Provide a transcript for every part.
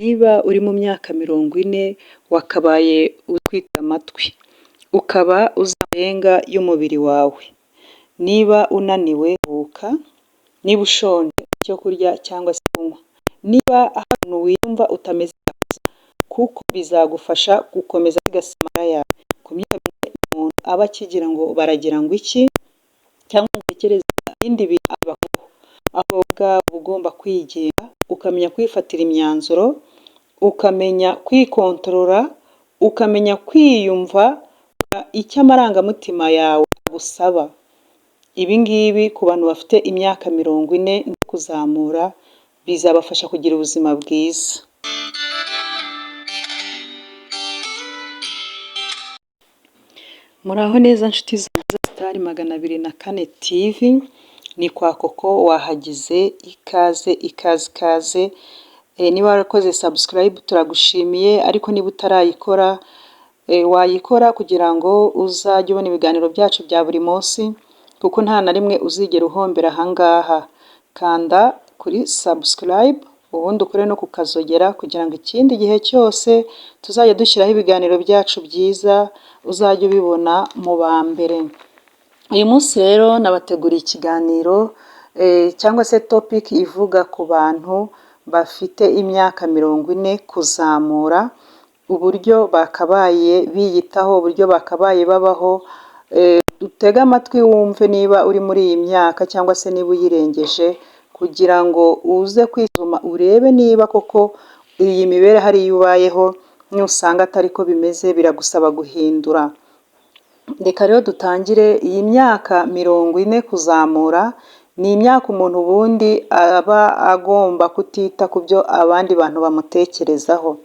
Niba uri mu myaka 40 wakabaye utwite amatwi, ukaba uzi amarenga y'umubiri wawe. Niba unaniwe ruhuka, niba ushonje icyo kurya cyangwa se kunywa, niba ahantu wiyumva utameze neza, kuko bizagufasha gukomeza gusigasira amagara yawe. Ku myaka umuntu aba akigira ngo baragira ngo iki, cyangwa ngo utekereze ibindi bintu abaho. Aho ubwawe ugomba kwigenga, ukamenya kwifatira imyanzuro, ukamenya kwikontorora, ukamenya kwiyumva icyo amarangamutima yawe agusaba. Ibi ngibi ku bantu bafite imyaka 40 no kuzamura bizabafasha kugira ubuzima bwiza. Muraho neza nshuti zanjye za Star 204 TV, ni kwa Koko wahagize ikaze. Niba warakoze subscribe turagushimiye, ariko niba utarayikora wayikora kugira ngo uzajye ubona ibiganiro byacu bya buri munsi, kuko nta na rimwe uzigera uhombera ahangaha. Kanda kuri subscribe ubundi ukore no kukazogera kugira ngo ikindi gihe cyose tuzajya dushyiraho ibiganiro byacu byiza uzajya ubibona mu ba mbere. Uyu munsi rero nabateguriye ikiganiro cyangwa se topic ivuga ku bantu bafite imyaka 40 kuzamura, uburyo bakabaye biyitaho, uburyo bakabaye babaho. Dutega amatwi wumve niba uri muri iyi myaka cyangwa se niba uyirengeje, kugira ngo uze kwisuzuma urebe niba koko iyi mibereho ari iyo ubayeho. Nusanga atari ko bimeze biragusaba guhindura. Reka rero dutangire. Iyi myaka 40 kuzamura ni imyaka umuntu ubundi aba agomba kutita ku byo abandi bantu bamutekerezaho.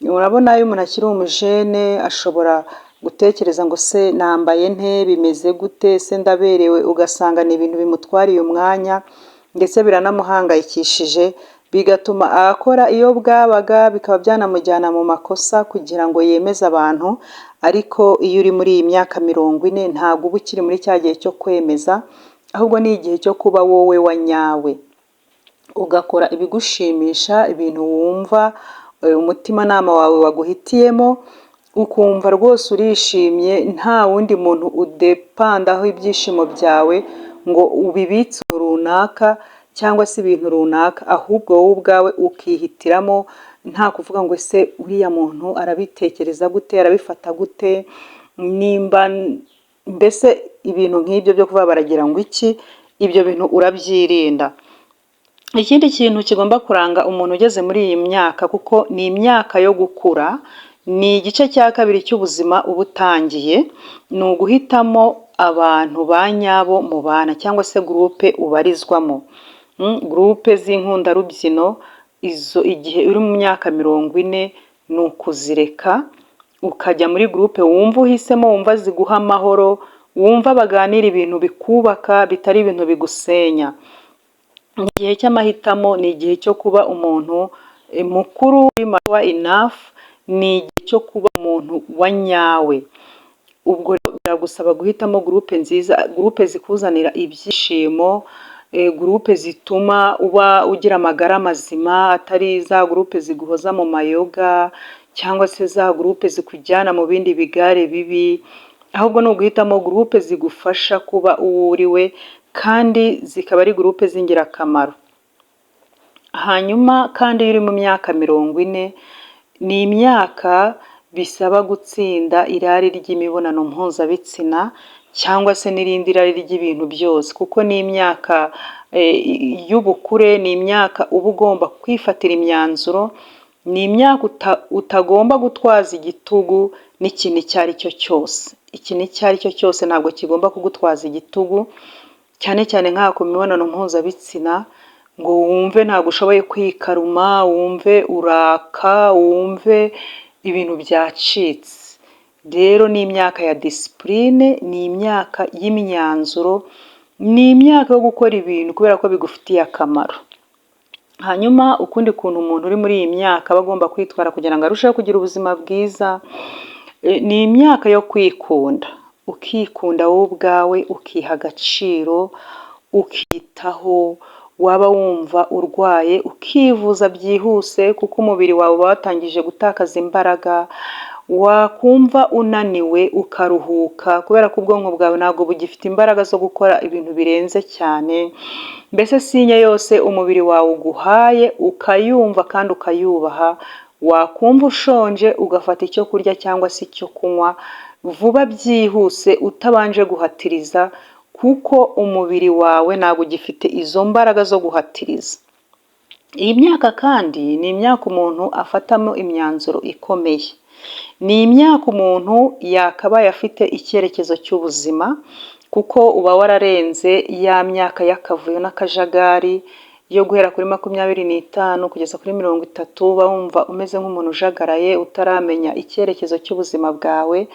Urabona iyo umuntu akiri umujene ashobora gutekereza ngo se nambaye nte, bimeze gute, se ndaberewe, ugasanga ni ibintu bimutwariye umwanya ndetse biranamuhangayikishije, bigatuma akora iyo bwabaga, bikaba byanamujyana mu makosa kugira ngo yemeze abantu. Ariko iyo uri muri iyi myaka 40 ntabwo uba ukiri muri cya gihe cyo kwemeza, ahubwo ni igihe cyo kuba wowe wa nyawe, ugakora ibigushimisha, ibintu wumva umutimanama wawe waguhitiyemo, ukumva rwose urishimye, nta wundi muntu udepandaho ibyishimo byawe ngo ubibitse runaka cyangwa se ibintu runaka, ahubwo wowe ubwawe ukihitiramo, nta kuvuga ngo se uriya muntu arabitekereza gute, arabifata gute, nimba mbese ibintu nk'ibyo byo kuba baragira ngo iki, ibyo bintu urabyirinda. Ikindi kintu kigomba kuranga umuntu ugeze muri iyi myaka, kuko ni imyaka yo gukura, ni igice cya kabiri cy'ubuzima uba utangiye, ni uguhitamo abantu ba nyabo mu bana cyangwa se groupe ubarizwamo. Groupe z'inkundarubyino izo igihe uri mu myaka 40 ni ukuzireka ukajya muri groupe wumva uhisemo, wumva ziguha amahoro, wumva baganira ibintu bikubaka bitari ibintu bigusenya. Igihe cy'amahitamo ni igihe cyo kuba umuntu mukuru, mature enough, ni igihe cyo kuba umuntu wa nyawe. Ubwo biragusaba guhitamo groupe nziza, groupe zikuzanira ibyishimo, groupe zituma uba ugira amagara mazima, atari za groupe ziguhoza mu mayoga cyangwa se za groupe zikujyana mu bindi bigare bibi, ahubwo ni uguhitamo groupe zigufasha kuba uwo uriwe, kandi zikaba ari groupe z'ingirakamaro. Hanyuma kandi iyo uri mu myaka 40 ni imyaka bisaba gutsinda irari ry'imibonano mpuzabitsina cyangwa se n'irindi rari ry'ibintu byose, kuko ni imyaka y'ubukure, ni imyaka uba ugomba kwifatira imyanzuro, ni imyaka utagomba gutwaza igitugu n'ikintu icyo ari cyo cyose. Ikintu icyo ari cyo cyose ntabwo kigomba kugutwaza igitugu, cyane cyane nk'aha ku mibonano mpuzabitsina, ngo wumve ntabwo ushoboye kwikaruma, wumve uraka, wumve ibintu byacitse. Rero ni imyaka ya discipline, ni imyaka y'imyanzuro, ni imyaka yo gukora ibintu kubera ko bigufitiye akamaro. Hanyuma ukundi kuntu umuntu uri muri iyi myaka aba agomba kwitwara kugira ngo arusheho kugira ubuzima bwiza, ni imyaka yo kwikunda, ukikunda wowe ubwawe, ukiha agaciro, ukitaho, waba wumva urwaye ukivuza byihuse kuko umubiri wawe uba watangije gutakaza imbaraga, wakumva unaniwe ukaruhuka kubera ko ubwonko bwawe ntabwo bugifite imbaraga zo gukora ibintu birenze cyane, mbese sinye yose umubiri wawe uguhaye ukayumva kandi ukayubaha, wakumva ushonje ugafata icyo kurya cyangwa se icyo kunywa vuba byihuse utabanje guhatiriza, kuko umubiri wawe ntabwo ugifite izo mbaraga zo guhatiriza. Iyi myaka kandi ni imyaka umuntu afatamo imyanzuro ikomeye, ni imyaka umuntu yakabaye afite icyerekezo cy'ubuzima, kuko uba wararenze ya myaka y'akavuyo n'akajagari yo guhera kuri 25 kugeza kuri 30, uba wumva umeze nk'umuntu ujagaraye utaramenya icyerekezo cy'ubuzima bwawe.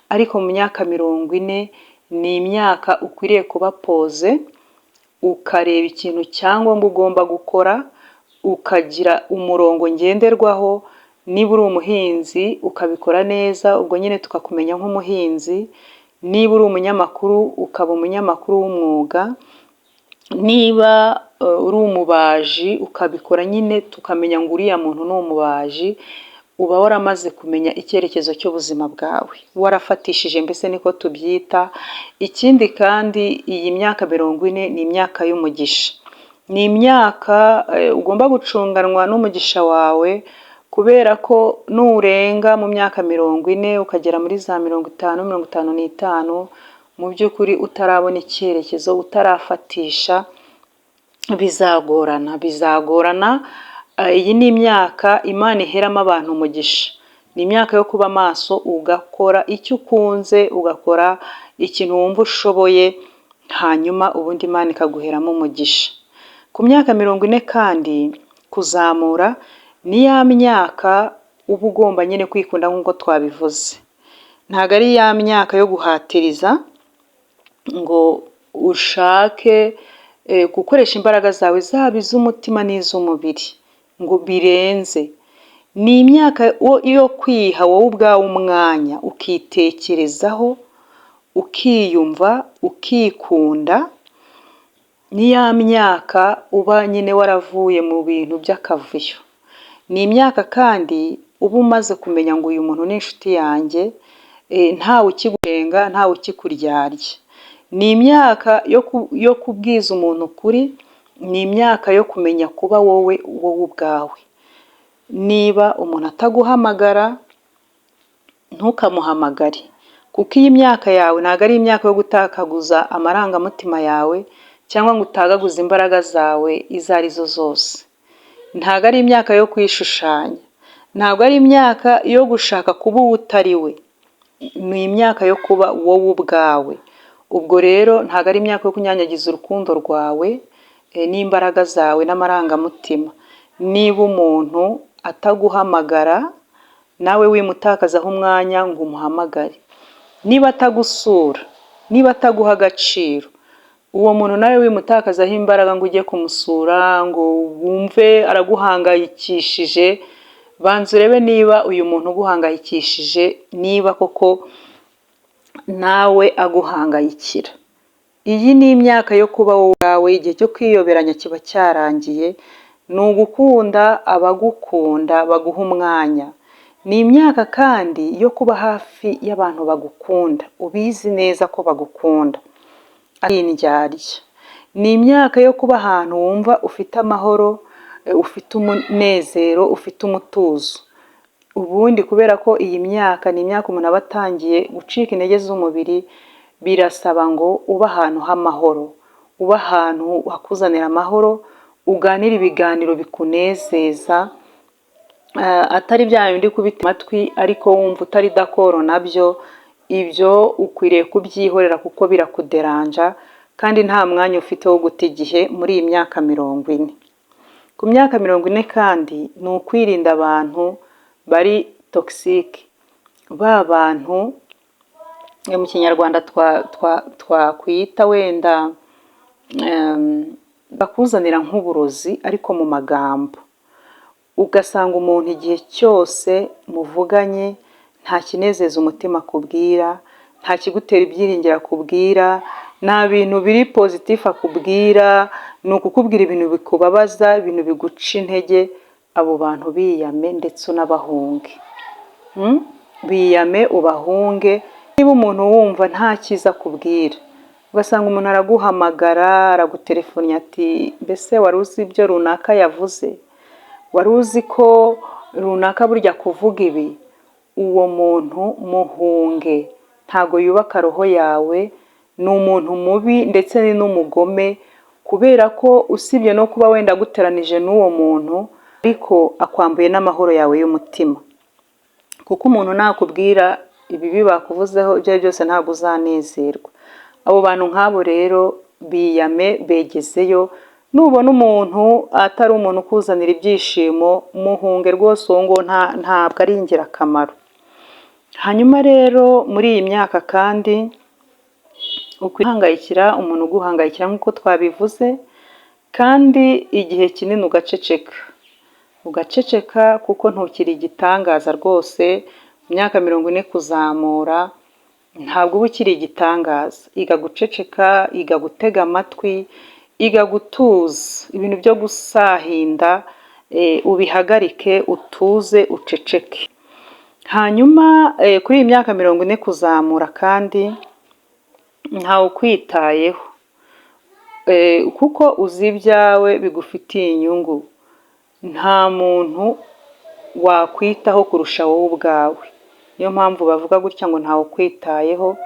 Ariko mu myaka 40 ni imyaka ukwiriye kuba poze, ukareba ikintu cyangwa ngo ugomba gukora, ukagira umurongo ngenderwaho. Niba uri umuhinzi ukabikora neza, ubwo nyine tukakumenya nk'umuhinzi. Niba uri umunyamakuru ukaba umunyamakuru w'umwuga. Niba uri umubaji ukabikora nyine tukamenya ngo uriya muntu ni umubaji. Uba waramaze kumenya icyerekezo cy'ubuzima bwawe, warafatishije, mbese niko tubyita. Ikindi kandi iyi myaka 40 ni imyaka y'umugisha, ni imyaka ugomba gucunganwa n'umugisha wawe, kubera ko nurenga mu myaka 40 ukagera muri za 50, 55, mu by'ukuri utarabona icyerekezo, utarafatisha, bizagorana. Iyi ni imyaka Imana iheramo abantu umugisha, ni imyaka yo kuba maso ugakora icyo ukunze, ugakora ikintu wumva ushoboye, hanyuma ubundi Imana ikaguheramo umugisha. Ku myaka 40 kandi kuzamura ni ya myaka uba ugomba nyine kwikunda nk'uko twabivuze. Ntabwo ari ya myaka yo guhatiriza ngo ushake gukoresha imbaraga zawe zaba iz'umutima n'iz'umubiri ngo birenze. Ni imyaka yo kwiha wowe ubwawe umwanya, ukitekerezaho, ukiyumva, ukikunda. Ni ya myaka uba nyine waravuye mu bintu by'akavuyo. Ni imyaka kandi uba umaze kumenya ngo uyu muntu ni inshuti yanjye, ntawe ukigurenga, ntawe ukikuryarya. Ni imyaka yo kubwiza umuntu ukuri, ni imyaka yo kumenya kuba wowe ubwawe. Niba umuntu ataguhamagara ntukamuhamagare, kuko iyi myaka yawe ntabwo ari imyaka yo gutakaguza amarangamutima yawe cyangwa ngo utagaguze imbaraga zawe izo arizo zose. Ntabwo ari imyaka yo kwishushanya, ntabwo ari imyaka yo gushaka kuba uwo utari we, ni imyaka yo kuba wowe ubwawe. Ubwo rero ntabwo ari imyaka yo kunyanyagiza urukundo rwawe n'imbaraga zawe n'amarangamutima. Niba umuntu ataguhamagara, nawe wimutakazaho umwanya ngo umuhamagare. Niba atagusura, niba ataguha agaciro, uwo muntu nawe wimutakazaho imbaraga ngo ujye kumusura, ngo wumve araguhangayikishije. Banza urebe niba uyu muntu uguhangayikishije, niba koko nawe aguhangayikira. Iyi ni imyaka yo kuba wowe ubwawe. Igihe cyo kwiyoberanya kiba cyarangiye. Ni ugukunda abagukunda baguha umwanya. Ni imyaka kandi yo kuba hafi y'abantu bagukunda, ubizi neza ko bagukunda, ari indyarya. Ni imyaka yo kuba ahantu wumva ufite amahoro, ufite umunezero, ufite umutuzo. Ubundi kubera ko iyi myaka ni imyaka umuntu aba atangiye gucika intege z'umubiri, birasaba ngo ube ahantu h'amahoro, ube ahantu hakuzanira amahoro, uganira ibiganiro bikunezeza, atari bya bindi kubita amatwi ariko wumva utari dakoro nabyo. Ibyo ukwiriye kubyihorera kuko birakuderanja, kandi nta mwanya ufite wo guta igihe muri iyi myaka 40. Ku myaka 40 kandi ni ukwirinda abantu bari toxique, ba bantu mu kinyarwanda twakwita wenda bakuzanira nk'uburozi ariko mu magambo. Ugasanga umuntu igihe cyose muvuganye nta kinezeza umutima akubwira, nta kigutera ibyiringiro akubwira, nta bintu biri positif akubwira, ni ukukubwira ibintu bikubabaza, ibintu biguca intege. Abo bantu biyame ndetse unabahunge. Biyame ubahunge. Niba umuntu wumva nta cyiza akubwira, ugasanga umuntu araguhamagara, aragutelefoni ati mbese wari uzi ibyo runaka yavuze, wari uzi ko runaka burya kuvuga ibi, uwo muntu muhunge. Ntago yubaka roho yawe, ni umuntu mubi ndetse ni n'umugome, kubera ko usibye no kuba wenda guteranije n'uwo muntu, ariko akwambuye n'amahoro yawe y'umutima. Kuko umuntu nakubwira ibibi bakuvuzeho ibyo ari byose ntabwo uzanezerwa. Abo bantu nk'abo rero biyame, begezeyo. Nubona umuntu atari umuntu ukuzanira ibyishimo, muhunge rwose, uwo ngo ntabwo ari ingirakamaro. Hanyuma rero muri iyi myaka kandi ukwihangayikira umuntu uguhangayikira nk'uko twabivuze, kandi igihe kinini ugaceceka kuko ntukiri igitangaza rwose. Imyaka 40 kuzamura ntabwo uba ukiri igitangaza. Iga guceceka, iga gutega amatwi, iga gutuza. Ibintu byo gusahinda ubihagarike, utuze, uceceke. Hanyuma kuri iyi myaka 40 kuzamura kandi ntawe ukwitayeho, kuko uzi ibyawe bigufitiye inyungu. Nta muntu wakwitaho kurusha wowe ubwawe. Niyo mpamvu bavuga gutya ngo ntawe ukwitayeho.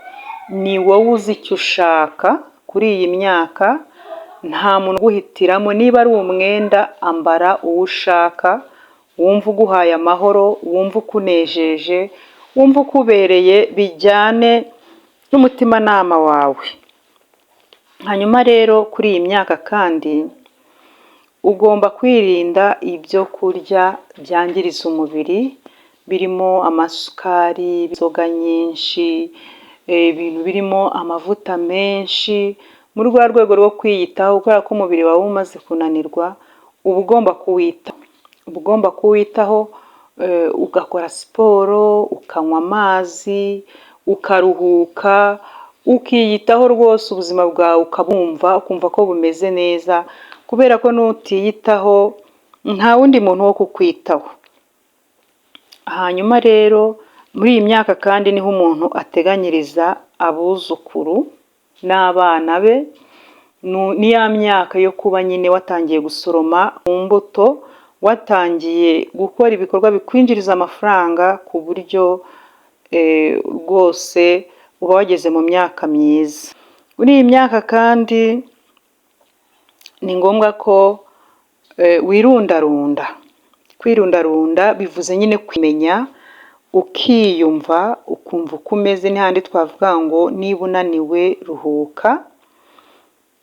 Ni wowe uzi icyo ushaka kuri iyi myaka. Nta muntu uguhitiramo. Niba ari umwenda, ambara uwo ushaka, wumva uguhaye amahoro, wumva ukunejeje, wumva ukubereye, bijyane n'umutimanama wawe. Hanyuma rero kuri iyi myaka kandi ugomba kwirinda ibyo kurya byangiriza umubiri, birimo amasukari, inzoga nyinshi, ibintu birimo amavuta menshi. Muri rwa rwego rwo kwiyitaho, kubera ko umubiri wawe umaze kunanirwa, uba ugomba kuwitaho, ugakora siporo, ukanywa amazi, ukaruhuka, ukiyitaho rwose. Ubuzima bwawe ukabumva, ukumva ko bumeze neza, kubera ko nutiyitaho nta wundi muntu wo kukwitaho. Hanyuma rero muri iyi myaka kandi niho umuntu ateganyiriza abuzukuru n'abana be. Ni ya myaka yo kuba nyine watangiye gusoroma imbuto, watangiye gukora ibikorwa bikwinjiriza amafaranga, ku buryo rwose uba wageze mu myaka myiza. Muri iyi myaka kandi ni ngombwa ko wirundarunda. Kwirundarunda bivuze nyine kwimenya, ukiyumva, ukumva uko umeze. N'ahandi twavuga ngo niba unaniwe ruhuka,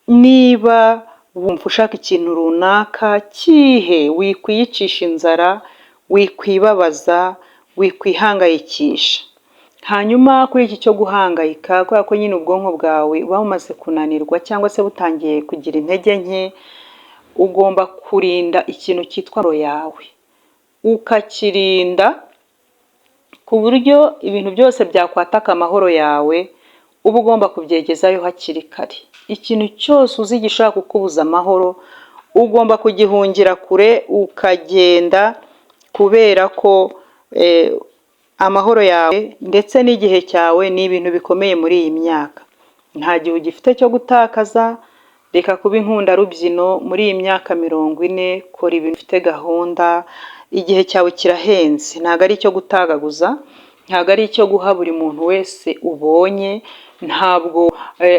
niba wumva ushaka ikintu runaka kihe, wikwiyicisha inzara, wikwibabaza, wikwihangayikisha. Hanyuma kuri iki cyo guhangayika, kubera ko nyine ubwonko bwawe buba bumaze kunanirwa cyangwa se butangiye kugira intege nke, ugomba kurinda ikintu cyitwa roho yawe, ukakirinda ku buryo ibintu byose byakwataka amahoro yawe uba ugomba kubyegezayo hakiri kare. Ikintu cyose uzi gishobora kukubuza amahoro, ugomba kugihungira kure, ukagenda, kubera ko amahoro yawe ndetse n'igihe cyawe ni ibintu bikomeye muri iyi myaka. Nta gihe ugifite cyo gutakaza. Reka kuba inkundarubyino muri iyi myaka 40. Kora ibintu ufite gahunda. Igihe cyawe kirahenze, ntabwo ari icyo gutagaguza, ntabwo ari icyo guha buri muntu wese ubonye, ntabwo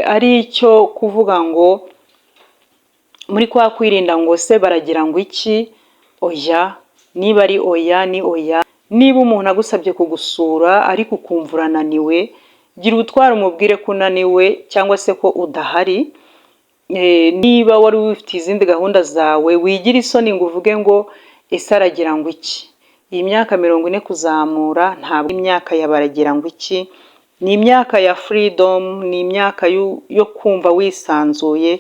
ari icyo kuvuga ngo muri kwa kwirinda ngo se baragira ngo iki. Oya, niba ari oya ni oya. Niba umuntu agusabye kugusura ariko ukumva urananiwe, gira ubutwari umubwire ko unaniwe cyangwa se ko udahari. Niba wari ufite izindi gahunda zawe, wigira isoni ngo uvuge ngo ese aragira ngo iki. Iyi myaka 40 kuzamura ntabwo imyaka yabaragira ngo iki. Ni imyaka ya freedom, ni imyaka yo kumva wisanzuye,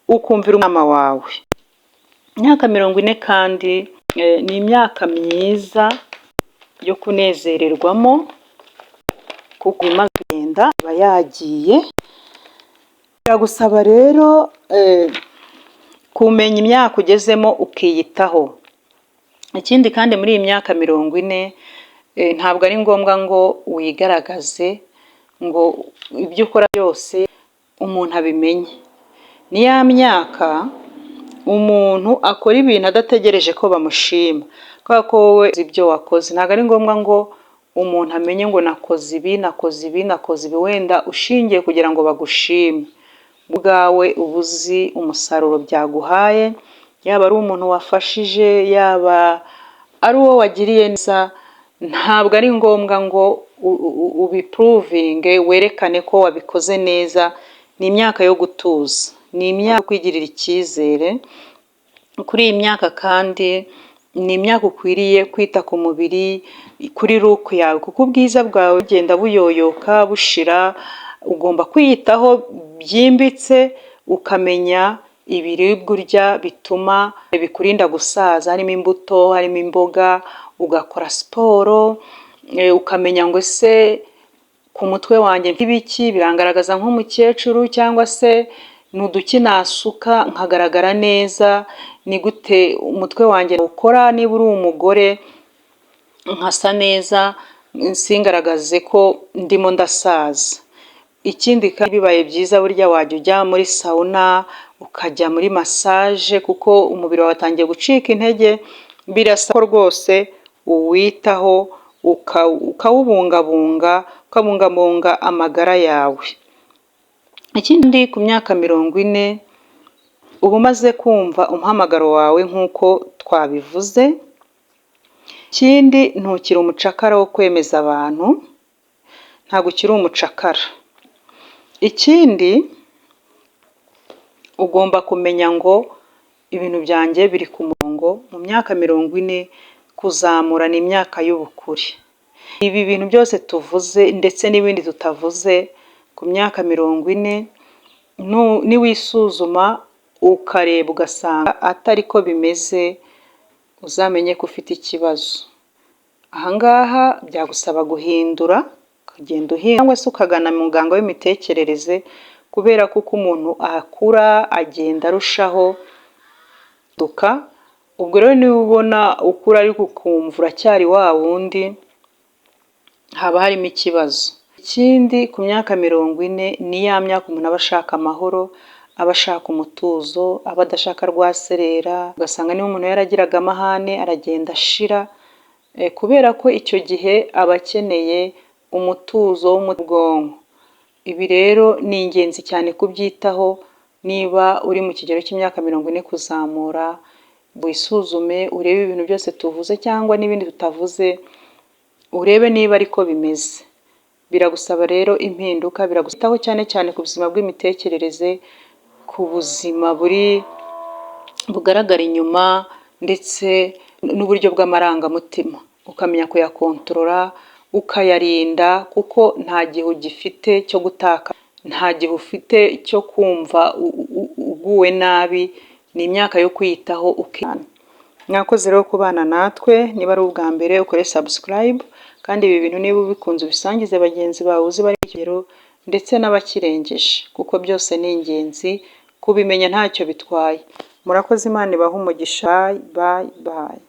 ukumvira umwama wawe. Imyaka 40 kandi ni imyaka myiza yo kunezererwamo, kuko imaze kugenda iba yagiye. biragusaba rero kumenya imyaka ugezemo ukiyitaho. Ikindi kandi muri iyi myaka 40 ntabwo ari ngombwa ngo wigaragaze ngo ibyo ukora byose umuntu abimenye. Ni ya myaka umuntu akora ibintu adategereje ko bamushima, kubera ko wowe uzi ibyo wakoze. Ntabwo ari ngombwa ngo umuntu amenye ngo nakoze ibi, wenda ushingiye kugira ngo bagushime. Ubwawe ubuzi umusaruro byaguhaye, yaba ari umuntu wafashije, yaba ari uwo wagiriye neza. Ntabwo ari ngombwa ngo ubipuruvinge, werekane ko wabikoze neza. Ni imyaka yo gutuza, ni imyaka yo kwigirira icyizere. Kuri iyi myaka kandi ni imyaka ukwiriye kwita ku mubiri, kuri look yawe, kuko ubwiza bwawe bugenda buyoyoka bushira. Ugomba kwiyitaho byimbitse, ukamenya ibiribwa urya bituma bikurinda gusaza, harimo imbuto, harimo imboga, ugakora siporo, ukamenya ngo ese ku mutwe wanjye ibiki birangaragaza nk'umukecuru, cyangwa se nuduki nasuka nkagaragara neza. Ni gute umutwe wanjye ukora niba uri umugore nkasa neza, singaragaze ko ndimo ndasaza. Ikindi kandi bibaye byiza burya wajya ujya muri sauna, ukajya muri massage, kuko umubiri wawe watangiye gucika intege. Birasaba rwose uwitaho, ukawubungabunga amagara yawe. Ikindi ku myaka 40 uba umaze kumva umuhamagaro wawe nk'uko twabivuze. Ikindi ntukiri umucakara wo kwemeza abantu, ntabwo ukiri umucakara. Ikindi ugomba kumenya ngo ibintu byanjye biri ku murongo. Mu myaka 40 kuzamura ni imyaka y'ubukure. Ibi bintu byose tuvuze ndetse n'ibindi tutavuze ku myaka 40, niwisuzuma ukareba ugasanga atari ko bimeze, uzamenye ko ufite ikibazo. Ahangaha byagusaba guhindura, ukagenda cyangwa se ukagana muganga w'imitekerereze, kubera ko uko umuntu akura agenda arushaho duka. Ubwo rero niba ubona ukura ariko ukumva uracyari wa wundi, haba harimo ikibazo. Ikindi ku myaka 40 ni ya myaka umuntu aba ashaka amahoro, aba ashaka umutuzo, aba adashaka rwaserera. Ugasanga niba umuntu yaragiraga amahane aragenda ashira, kubera ko icyo gihe aba akeneye umutuzo w'ubwonko. Ibi rero ni ingenzi cyane kubyitaho. Niba uri mu kigero cy'imyaka 40 kuzamura, wisuzume urebe ibintu byose tuvuze cyangwa n'ibindi tutavuze, urebe niba ariko bimeze. Biragusaba rero impinduka, biragusitaho cyane cyane ku buzima bw'imitekerereze, ku buzima bugaragara inyuma, ndetse n'uburyo bw'amarangamutima, ukamenya kuyakontorora, ukayarinda, kuko nta gihe ugifite cyo gutaka, nta gihe ufite cyo kumva uguwe nabi. Ni imyaka yo kwiyitaho ukana. Mwakoze rero kubana natwe. Niba ari ubwa mbere ukore subscribe, kandi ibi bintu niba ubikunze ubisangize bagenzi bawe uzi bari kigero ndetse n'abakirengeje, kuko byose ni ingenzi kubimenya, ntacyo bitwaye. Murakoze, Imana ibahe umugisha. Bye bye.